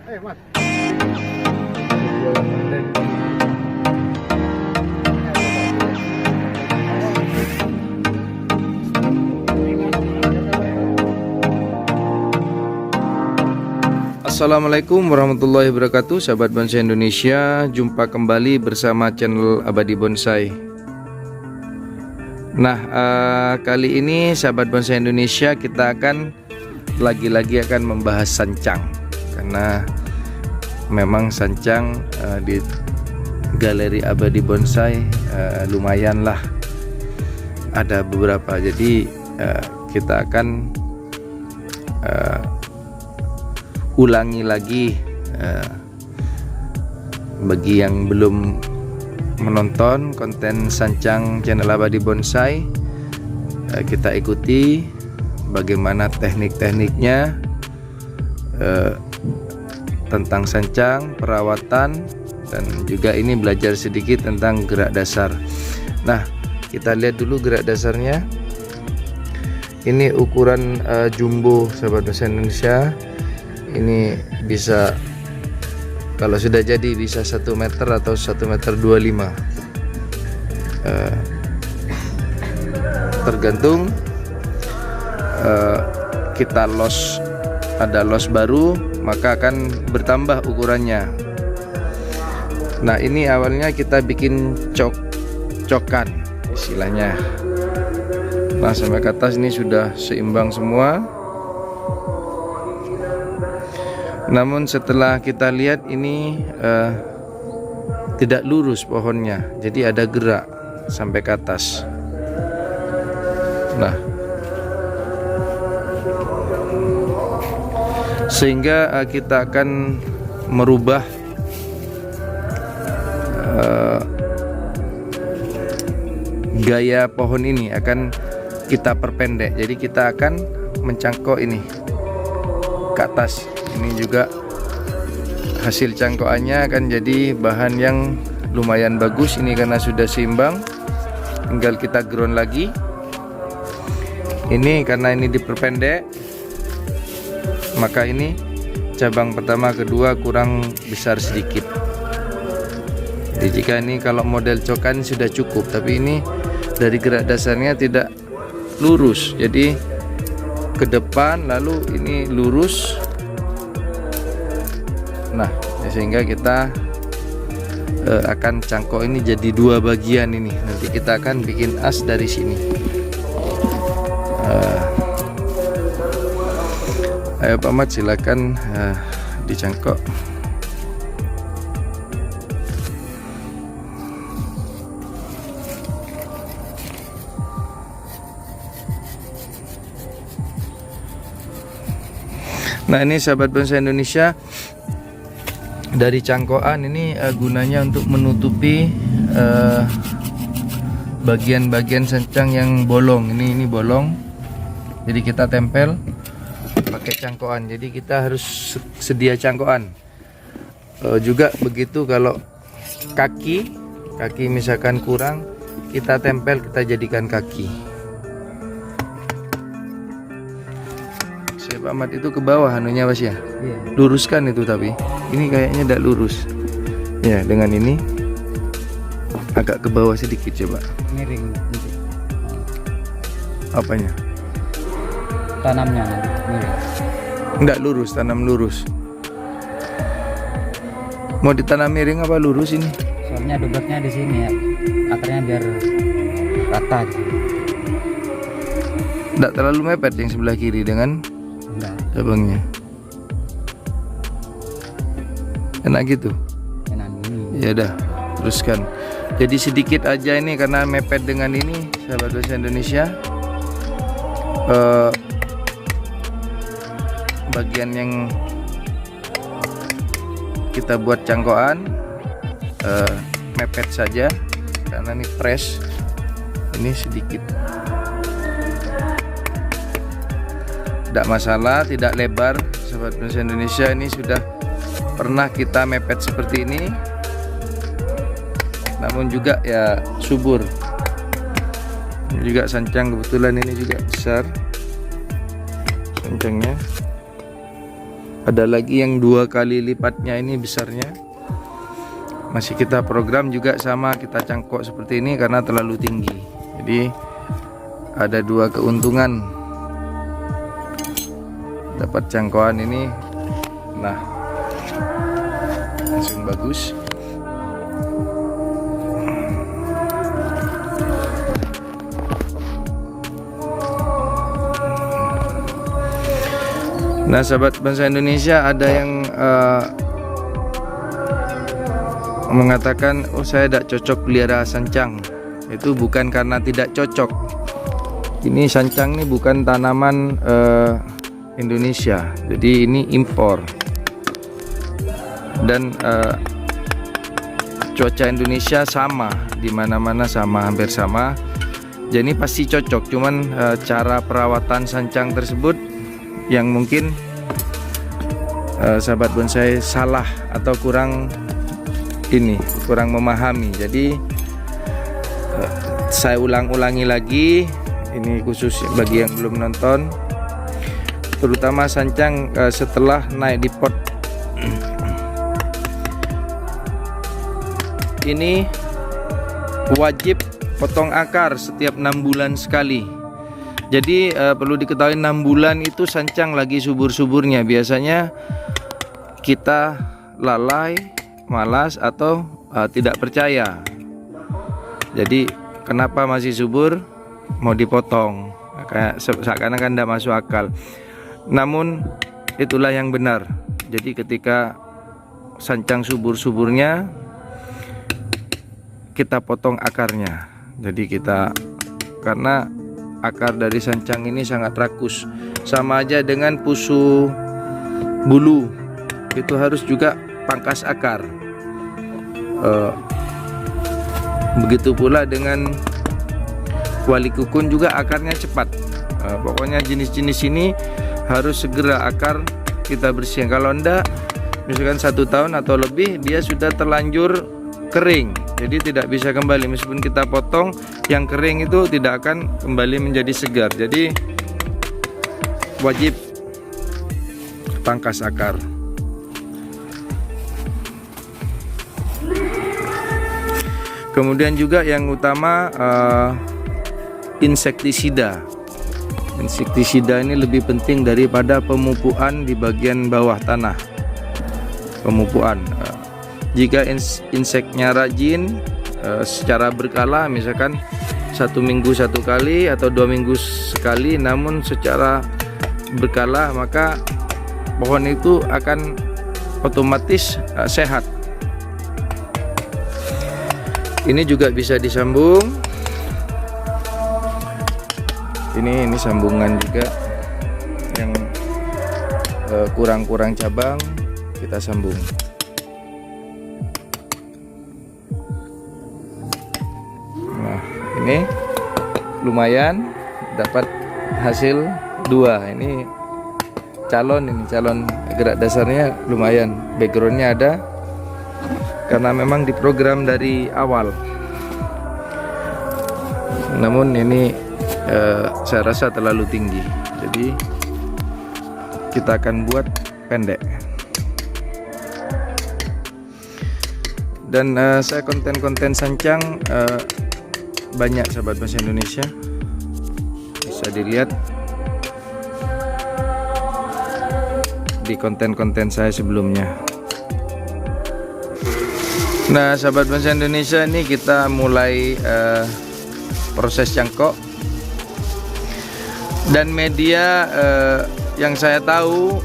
Mas. Assalamualaikum warahmatullahi wabarakatuh, sahabat bonsai Indonesia. Jumpa kembali bersama channel Abadi Bonsai. Nah, kali ini sahabat bonsai Indonesia kita akan lagi-lagi akan membahas sancang, karena memang sancang di galeri Abadi Bonsai lumayan lah ada beberapa. Jadi kita akan ulangi lagi bagi yang belum menonton konten sancang channel Abadi Bonsai, kita ikuti bagaimana teknik-tekniknya tentang sancang, perawatan, dan juga ini belajar sedikit tentang gerak dasar. Nah, kita lihat dulu gerak dasarnya. Ini ukuran jumbo sahabat bonsai Indonesia. Ini bisa, kalau sudah jadi bisa 1 meter atau 1,25 meter, tergantung kita ada los baru maka akan bertambah ukurannya. Nah, ini awalnya kita bikin cokan istilahnya. Nah, sampai ke atas ini sudah seimbang semua. Namun setelah kita lihat ini tidak lurus pohonnya, jadi ada gerak sampai ke atas. Nah, sehingga kita akan merubah gaya pohon ini, akan kita perpendek. Jadi kita akan mencangkok ini ke atas. Ini juga hasil cangkokannya akan jadi bahan yang lumayan bagus. Ini karena sudah seimbang, tinggal kita ground lagi. Ini karena ini diperpendek, maka ini cabang pertama kedua kurang besar sedikit. Jadi jika ini kalau model cokan sudah cukup, tapi ini dari gerak dasarnya tidak lurus, jadi ke depan lalu ini lurus. Nah, sehingga kita akan cangkok ini jadi 2 bagian ini. Nanti kita akan bikin as dari sini. Ayo Pak Mat, silakan dicangkok. Nah, ini sahabat bonsai Indonesia, dari cangkokan ini gunanya untuk menutupi bagian-bagian sancang yang bolong. Ini bolong, jadi kita tempel pakai cangkokan. Jadi kita harus sedia cangkokan. Juga begitu kalau kaki misalkan kurang, kita tempel, kita jadikan kaki. Pak Ahmad, itu ke bawah anunya Mas ya? Iya. Luruskan itu, tapi ini kayaknya tidak lurus. Ya, dengan ini agak ke bawah sedikit, coba. Miring. Apanya? Tanamnya miring. Enggak lurus, tanam lurus. Mau ditanam miring apa lurus ini? Soalnya dobraknya di sini ya. Akarnya biar rata. Enggak terlalu mepet yang sebelah kiri dengan cabangnya. Enak gitu. Enak ini. Ya udah, teruskan. Jadi sedikit aja ini karena mepet dengan ini, sahabat bonsai Indonesia. Bagian yang kita buat cangkokan mepet saja karena ini press. Ini sedikit. Tidak masalah, tidak lebar, sahabat bonsai Indonesia. Ini sudah pernah kita mepet seperti ini, namun juga ya subur. Ini juga sancang, kebetulan ini juga besar sancangnya. Ada lagi yang 2 kali lipatnya, ini besarnya. Masih kita program juga sama, kita cangkok seperti ini karena terlalu tinggi. Jadi ada 2 keuntungan dapat cangkokan ini. Nah, langsung bagus. Nah, sahabat bangsa Indonesia, ada yang mengatakan, oh saya tidak cocok pelihara sancang. Itu bukan karena tidak cocok. Ini sancang ini bukan tanaman Indonesia, jadi ini impor. Dan cuaca Indonesia sama, di mana-mana sama, hampir sama. Jadi pasti cocok. Cuman cara perawatan sancang tersebut yang mungkin sahabat bonsai salah atau kurang memahami. Jadi saya ulangi lagi, ini khusus bagi yang belum nonton, terutama sancang setelah naik di pot. Ini wajib potong akar setiap 6 bulan sekali. Jadi perlu diketahui 6 bulan itu sancang lagi subur-suburnya. Biasanya kita lalai, malas, atau tidak percaya. Jadi kenapa masih subur mau dipotong? Kayak seakan-akan tidak masuk akal. Namun itulah yang benar. Jadi ketika sancang subur-suburnya, kita potong akarnya. Jadi karena akar dari sancang ini sangat rakus, sama aja dengan pusu bulu, itu harus juga pangkas akar. Begitu pula dengan wali kukun juga akarnya cepat. Pokoknya jenis-jenis ini harus segera akar kita bersihkan. Kalau enggak, misalkan 1 tahun atau lebih, dia sudah terlanjur kering, jadi tidak bisa kembali. Meskipun kita potong, yang kering itu tidak akan kembali menjadi segar. Jadi wajib pangkas akar. Kemudian juga yang utama insektisida. Insektisida ini lebih penting daripada pemupukan di bagian bawah tanah. Pemupukan. Jika inseknya rajin secara berkala, misalkan 1 minggu 1 kali atau 2 minggu sekali, namun secara berkala, maka pohon itu akan otomatis sehat. Ini juga bisa disambung. Ini sambungan juga yang kurang cabang, kita sambung. Nah, ini lumayan dapat hasil 2. Ini calon gerak dasarnya lumayan, backgroundnya ada karena memang diprogram dari awal. Namun ini saya rasa terlalu tinggi, jadi kita akan buat pendek. Dan saya konten sancang banyak, sahabat bahasa Indonesia, bisa dilihat di konten saya sebelumnya. Nah, sahabat bahasa Indonesia, ini kita mulai proses cangkok. Dan media yang saya tahu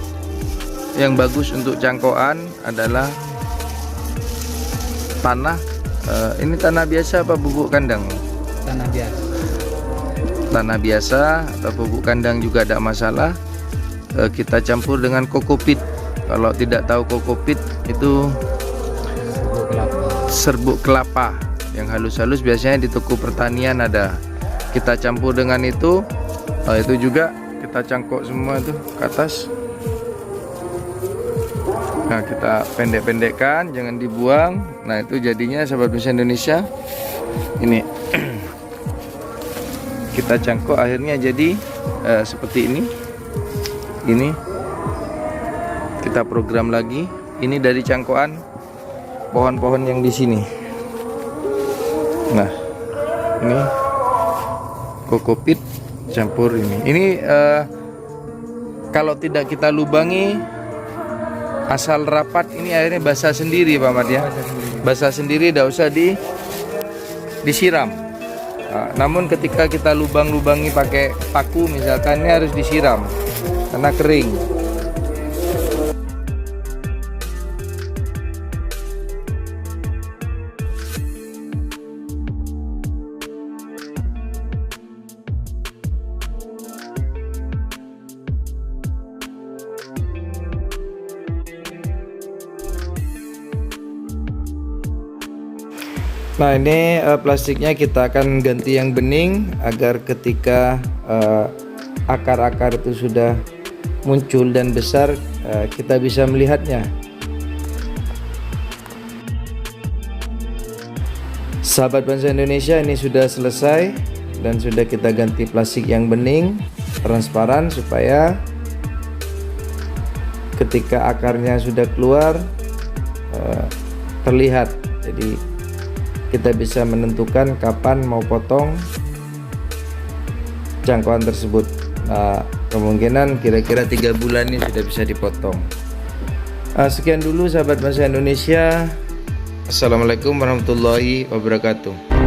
yang bagus untuk cangkokan adalah tanah. Ini tanah biasa apa bubuk kandang? Tanah biasa. Tanah biasa atau bubuk kandang juga tidak masalah. Kita campur dengan kokopit. Kalau tidak tahu kokopit, itu serbuk kelapa yang halus-halus, biasanya di toko pertanian ada. Kita campur dengan itu juga kita cangkok semua itu ke atas. Nah, kita pendek-pendekkan, jangan dibuang. Nah, itu jadinya, sahabat bahasa Indonesia, ini kita cangkok, akhirnya jadi seperti ini. Kita kita program lagi. Ini dari cangkokan pohon-pohon yang di sini. Nah, ini kokopit campur ini. Ini kalau tidak kita lubangi, asal rapat ini airnya basah sendiri Pak Mat ya. Basah sendiri, tidak usah disiram. Namun ketika kita lubang-lubangi pakai paku misalkan, ini harus disiram karena kering. Nah, ini plastiknya kita akan ganti yang bening agar ketika akar-akar itu sudah muncul dan besar, kita bisa melihatnya. Sahabat bonsai Indonesia, ini sudah selesai dan sudah kita ganti plastik yang bening transparan supaya ketika akarnya sudah keluar terlihat. Jadi kita bisa menentukan kapan mau potong jangkauan tersebut. Nah, kemungkinan kira-kira 3 bulan ini sudah bisa dipotong. Sekian dulu sahabat bonsai Indonesia. Assalamualaikum warahmatullahi wabarakatuh.